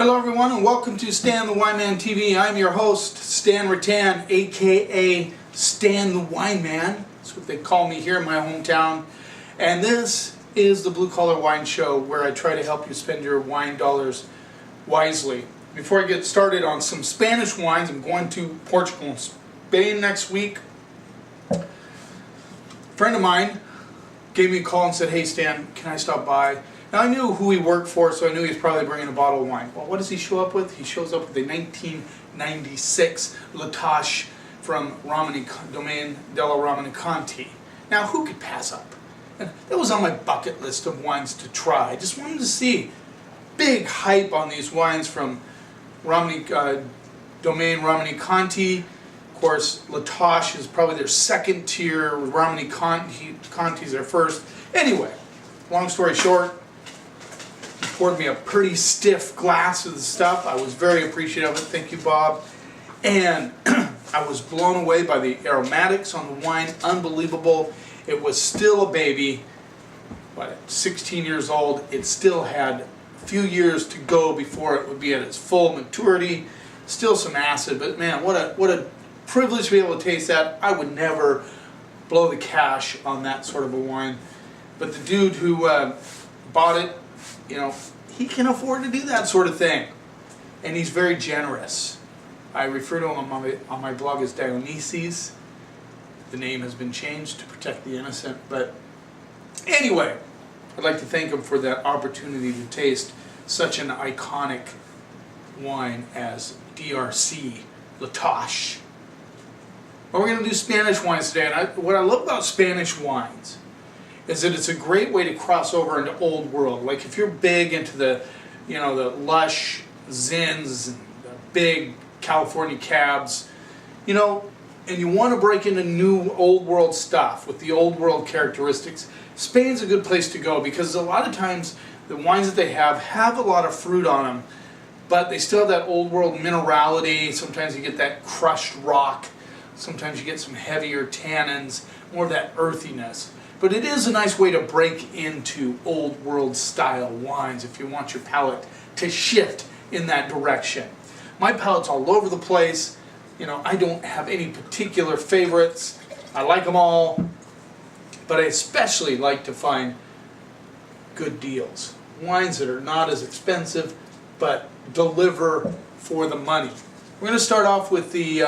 Hello everyone and welcome to Stan the Wine Man TV. I'm your host, Stan Rattan, aka Stan the Wine Man. That's what they call me here in my hometown. And this is the Blue Collar Wine Show, where I try to help you spend your wine dollars wisely. Before I get started on some Spanish wines, I'm going to Portugal and Spain next week. A friend of mine gave me a call and said, "Hey Stan, can I stop by?" Now I knew who he worked for, so I knew he was probably bringing a bottle of wine. Well, what does he show up with? He shows up with a 1996 Latache from Domaine della Romani-Conti. Now, who could pass up? And that was on my bucket list of wines to try. I just wanted to see. Big hype on these wines from Domaine Romani-Conti. Of course, Latache is probably their second tier, with Romani-Conti's their first. Anyway, long story short, he poured me a pretty stiff glass of the stuff. I was very appreciative of it. Thank you, Bob. And I was blown away by the aromatics on the wine. Unbelievable. It was still a baby. But at 16 years old, it still had a few years to go before it would be at its full maturity. Still some acid, but man, what a privilege to be able to taste that. I would never blow the cash on that sort of a wine. But the dude who bought it, you know, he can afford to do that sort of thing. And he's very generous. I refer to him on my blog as Dionysius. The name has been changed to protect the innocent. But anyway, I'd like to thank him for that opportunity to taste such an iconic wine as DRC Latache. Well, we're going to do Spanish wines today. And what I love about Spanish wines is that it's a great way to cross over into old world. Like if you're big into the, you know, the lush Zins and the big California cabs, you know, and you want to break into new old world stuff with the old world characteristics, Spain's a good place to go, because a lot of times the wines that they have a lot of fruit on them, but they still have that old world minerality. Sometimes you get that crushed rock. Sometimes you get some heavier tannins, more of that earthiness. But it is a nice way to break into old world style wines if you want your palate to shift in that direction. My palate's all over the place. You know, I don't have any particular favorites. I like them all. But I especially like to find good deals. Wines that are not as expensive, but deliver for the money. We're going to start off with the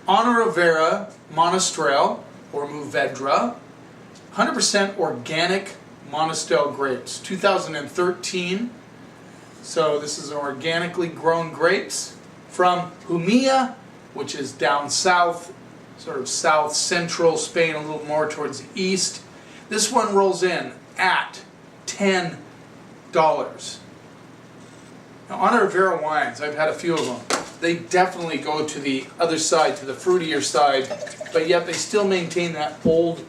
Honorera Monastrell, or Mourvedre. 100% organic Monastrell grapes, 2013. So this is organically grown grapes from Jumilla, which is down south, sort of south central Spain, a little more towards the east. This one rolls in at $10. Now, Honorera wines, I've had a few of them. They definitely go to the other side, to the fruitier side, but yet they still maintain that old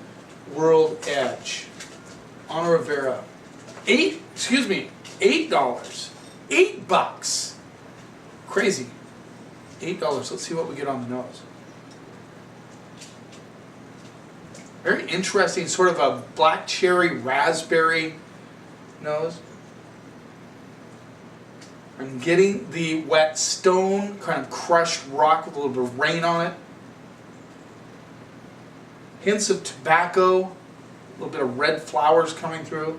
world edge. Honorera. $8. $8. Crazy. $8. Let's see what we get on the nose. Very interesting, sort of a black cherry raspberry nose. I'm getting the wet stone, kind of crushed rock with a little bit of rain on it. Hints of tobacco, a little bit of red flowers coming through.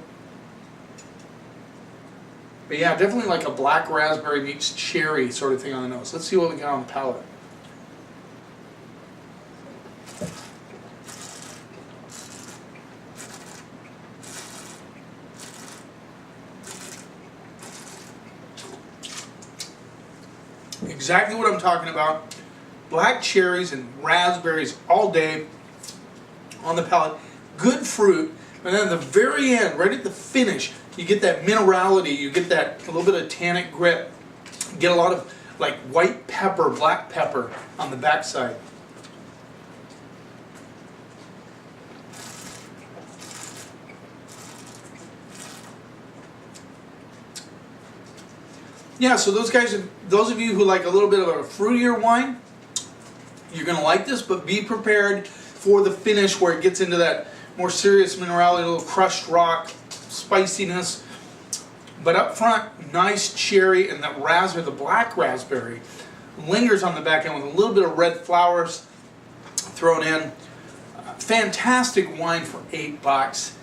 But yeah, definitely like a black raspberry meets cherry sort of thing on the nose. Let's see what we got on the palate. Exactly what I'm talking about. Black cherries and raspberries all day on the palate. Good fruit, but then at the very end, right at the finish, you get that minerality, you get that a little bit of tannic grip. You get a lot of like white pepper, black pepper on the backside. Yeah, so those of you who like a little bit of a fruitier wine, you're going to like this, but be prepared for the finish where it gets into that more serious minerality, a little crushed rock, spiciness. But up front, nice cherry, and that raspberry, the black raspberry, lingers on the back end with a little bit of red flowers thrown in. Fantastic wine for $8.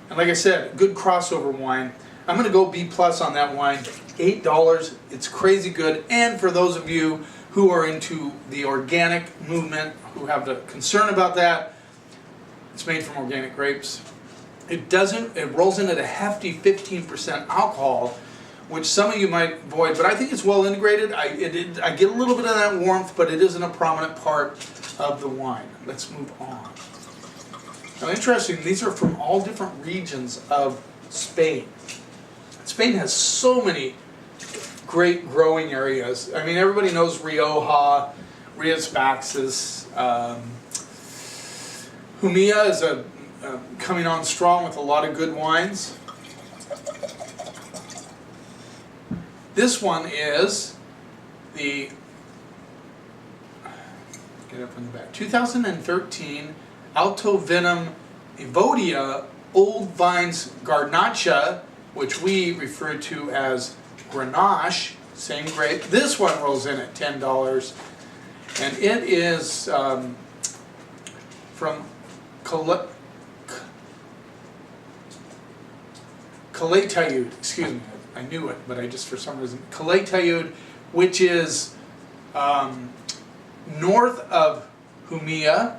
And like I said, good crossover wine. I'm going to go B+ on that wine. $8. It's crazy good. And for those of you who are into the organic movement, who have the concern about that, it's made from organic grapes. It rolls in at a hefty 15% alcohol, which some of you might avoid, but I think it's well integrated. I get a little bit of that warmth, but it isn't a prominent part of the wine. Let's move on. Now, interesting, these are from all different regions of Spain. Spain has so many great growing areas. I mean, everybody knows Rioja, Rías Baixas. Jumilla is coming on strong with a lot of good wines. This one is the, get up in the back, 2013 Alto Venom Evodia Old Vines Garnacha, which we refer to as Grenache, same grape. This one rolls in at $10, and it is from Calatayud, excuse me, I knew it, but I just for some reason, Calatayud, which is north of Jumilla.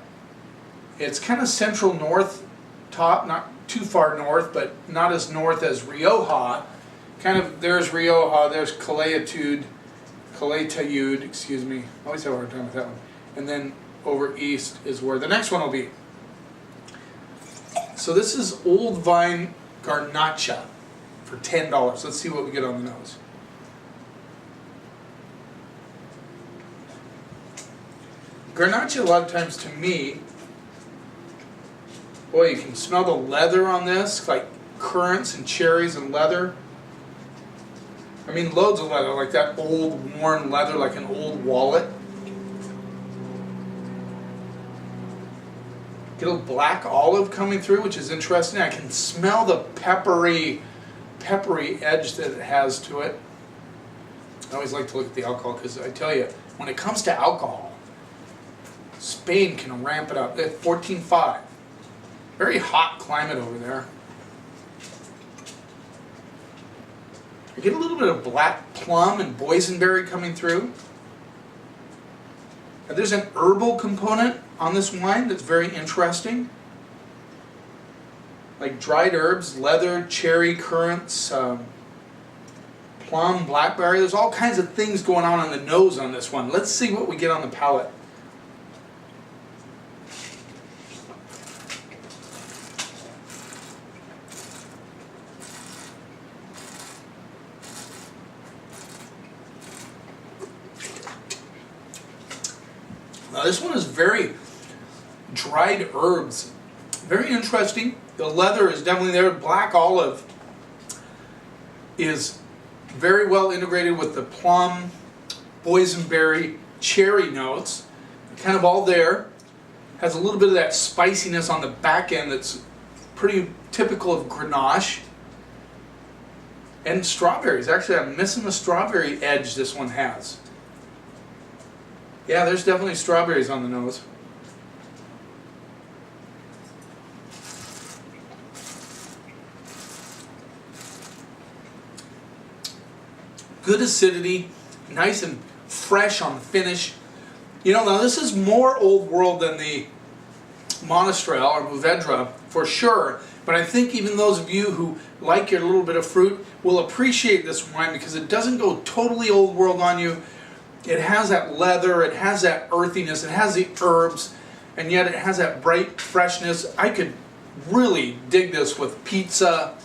It's kind of central north top, not too far north, but not as north as Rioja. Kind of, there's Rioja, there's Calatayud, excuse me, I always have a hard time with that one. And then over east is where the next one will be. So this is Old Vine Garnacha for $10. Let's see what we get on the nose. Garnacha, a lot of times to me, boy, you can smell the leather on this, like currants and cherries and leather. I mean, loads of leather, like that old worn leather, like an old wallet. Get a black olive coming through, which is interesting. I can smell the peppery edge that it has to it. I always like to look at the alcohol because I tell you, when it comes to alcohol, Spain can ramp it up. They're 14.5. Very hot climate over there. I get a little bit of black plum and boysenberry coming through. And there's an herbal component on this wine that's very interesting. Like dried herbs, leather, cherry, currants, plum, blackberry. There's all kinds of things going on the nose on this one. Let's see what we get on the palate. Now this one is very dried herbs. Very interesting. The leather is definitely there. Black olive is very well integrated with the plum, boysenberry, cherry notes. Kind of all there. Has a little bit of that spiciness on the back end that's pretty typical of Grenache. And strawberries. Actually, I'm missing the strawberry edge this one has. Yeah, there's definitely strawberries on the nose. Good acidity, nice and fresh on the finish. You know, now this is more old world than the Monastrell or Mourvedre for sure, but I think even those of you who like your little bit of fruit will appreciate this wine because it doesn't go totally old world on you. It has that leather, it has that earthiness, it has the herbs, and yet it has that bright freshness. I could really dig this with pizza,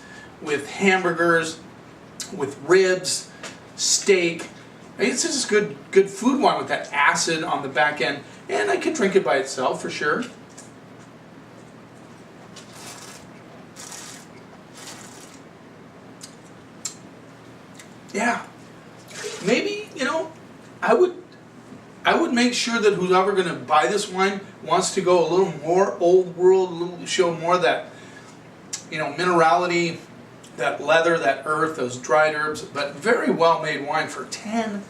with hamburgers, with ribs, steak. It's just good food wine with that acid on the back end, and I could drink it by itself for sure. Yeah, maybe, you know, I would make sure that who's ever going to buy this wine wants to go a little more old world, show more of that, you know, minerality, that leather, that earth, those dried herbs, but very well made wine for $10.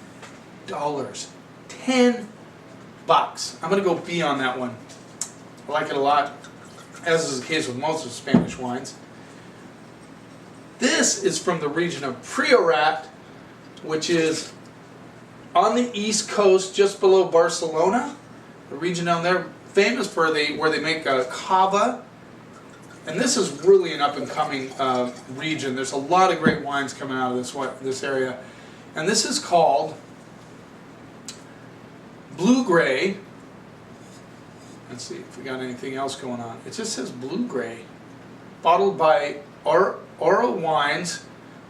$10. I'm going to go B on that one. I like it a lot, as is the case with most of the Spanish wines. This is from the region of Priorat, which is on the east coast, just below Barcelona. The region down there, famous for where they make cava. And this is really an up-and-coming region. There's a lot of great wines coming out of this area. And this is called Blue Gray. Let's see if we got anything else going on. It just says Blue Gray. Bottled by Oro Wines,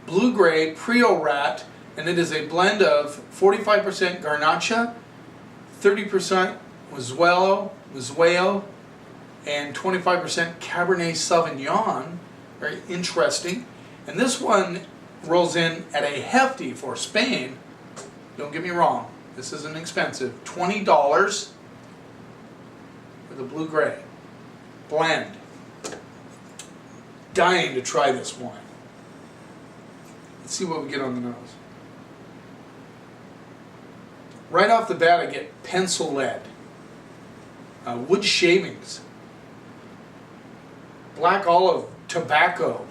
Blue Gray, Priorat, and it is a blend of 45% Garnacha, 30% Monastrell, and 25% Cabernet Sauvignon. Very interesting. And this one rolls in at a hefty, for Spain, don't get me wrong, this isn't expensive, $20 for the Blue Gray blend. Dying to try this wine. Let's see what we get on the nose. Right off the bat I get pencil lead, wood shavings, black olive, tobacco.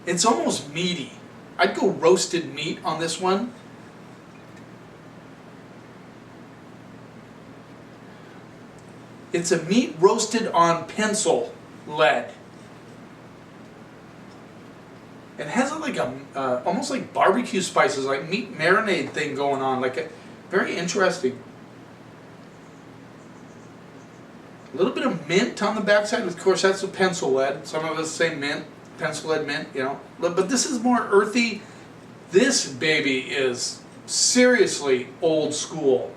It's almost meaty. I'd go roasted meat on this one. It's a meat roasted on pencil lead. It has like a almost like barbecue spices, like meat marinade thing going on, like a very interesting. A little bit of mint on the backside. Of course, that's a pencil lead. Some of us say mint, pencil lead mint, you know. But this is more earthy. This baby is seriously old school.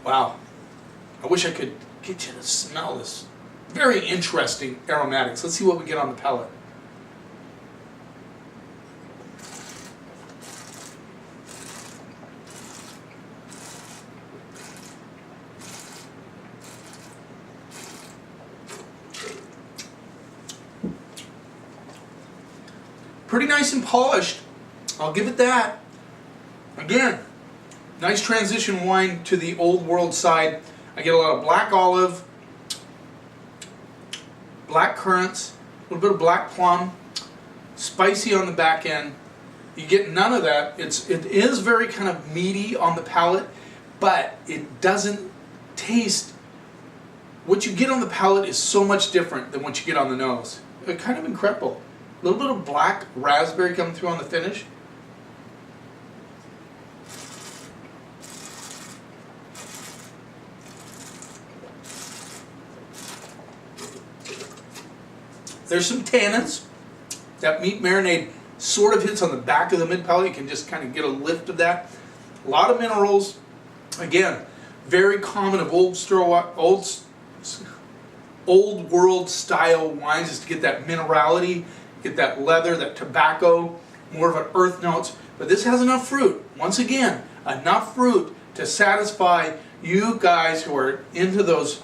Wow. I wish I could get you to smell this. Very interesting aromatics. Let's see what we get on the palate. Pretty nice and polished. I'll give it that. Again, nice transition wine to the old world side. I get a lot of black olive, black currants, a little bit of black plum, spicy on the back end. You get none of that. It is very kind of meaty on the palate, but it doesn't taste. What you get on the palate is so much different than what you get on the nose. It's kind of incredible. A little bit of black raspberry coming through on the finish. There's some tannins. That meat marinade sort of hits on the back of the mid palate. You can just kind of get a lift of that. A lot of minerals. Again, very common of old world style wines is to get that minerality, get that leather, that tobacco, more of an earth notes. But this has enough fruit. Once again, enough fruit to satisfy you guys who are into those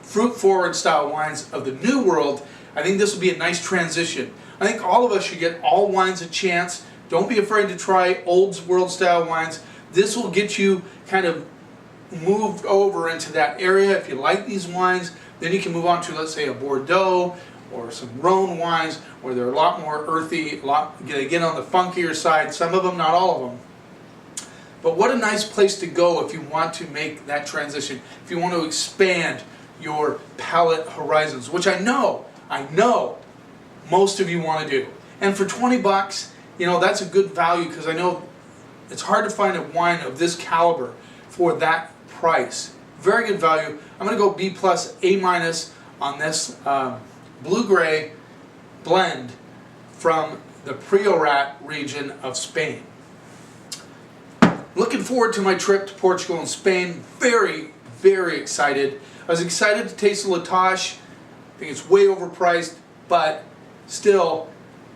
fruit forward style wines of the new world. I think this will be a nice transition. I think all of us should get all wines a chance. Don't be afraid to try old world style wines. This will get you kind of moved over into that area. If you like these wines, then you can move on to, let's say, a Bordeaux or some Rhone wines where they're a lot more earthy, they get on the funkier side, some of them, not all of them. But what a nice place to go if you want to make that transition, if you want to expand your palate horizons, which I know most of you want to do. And for 20 bucks, you know, that's a good value, because I know it's hard to find a wine of this caliber for that price. Very good value. I'm going to go B plus, A minus on this Blue Gray blend from the Priorat region of Spain. Looking forward to my trip to Portugal and Spain. Very, very excited. I was excited to taste the La Tâche. I think it's way overpriced, but still,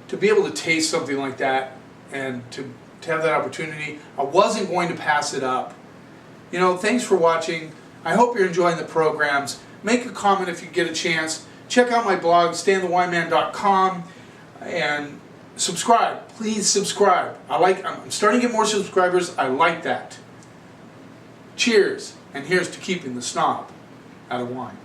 to be able to taste something like that and to have that opportunity, I wasn't going to pass it up. You know, thanks for watching. I hope you're enjoying the programs. Make a comment if you get a chance. Check out my blog, stanthewineman.com, and subscribe. Please subscribe. I'm starting to get more subscribers. I like that. Cheers, and here's to keeping the snob out of wine.